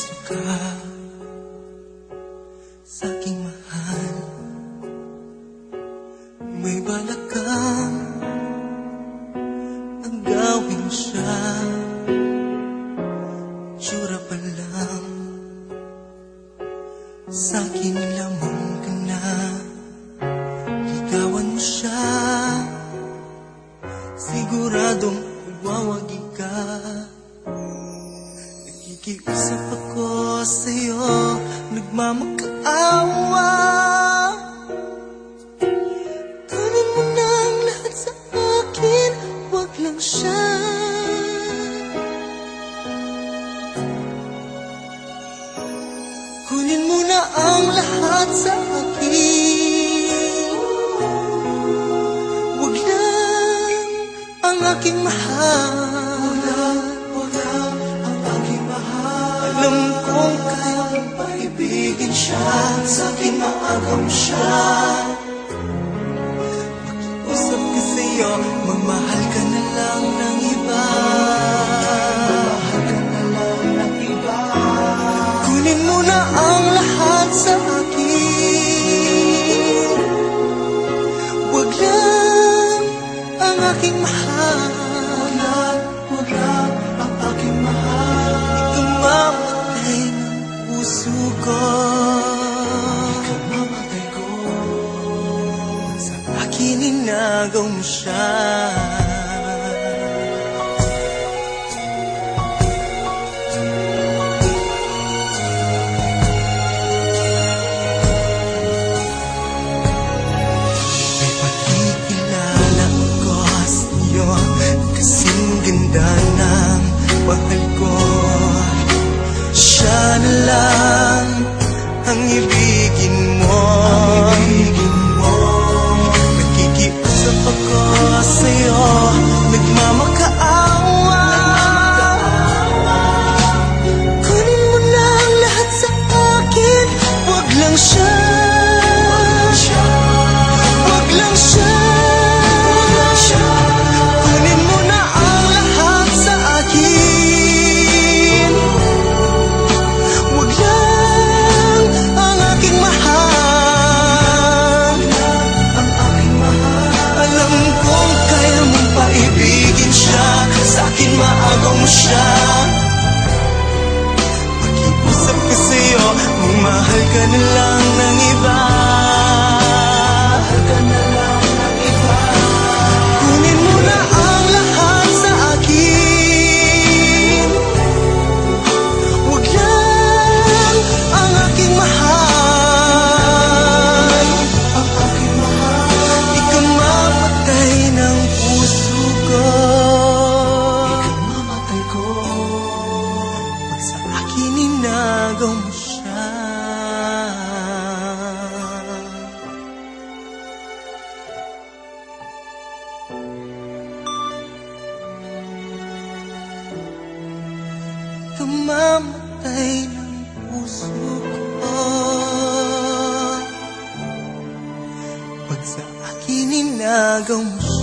puso ka sa'king mahal. May balak kang agawin siya, tsura pa lang sa'kin lamang ka na. Ligawan mo siya, siguradong iwawagi ka. Nakikiusap ako sa'yo, nagmamakaawa. Kunin mo na ang lahat sa akin, wag lang siya. Kunin mo na ang lahat sa akin, wag lang ang aking mahal. Wag lang ang aking mahal. Alam kong kaya mong paibigin siya, sa'kin maagaw siya. Makiusap ka sa'yo, magmahal ka na lang ng iba. Magmahal ka na lang ng iba. Kunin mo na ang lahat sa akin, wag lang ang aking mahal. Wag lang ang aking mahal. Ikamamatay ng puso ko, ikamamatay ko. Sa akin inagaw mo siya. Ganda ng mahal ko, siya na lang ang ibigin mo. Nakikiusap ako sa'yo, nagmamakaawa. Kunin mo na ang lahat sa akin, wag lang siya. Wag lang siya. Maagaw mo siya. Makiusap ka sa'yo, magmahal ka na lang ng iba. Mahal ka na lang ng iba. Kunin mo na ang lahat sa akin, wag lang ang aking mahal. Ang aking mahal. Ikamamatay ng puso ko, inagaw mo siya. Kamamatay ng puso ko, pag sa akin inagaw mo siya.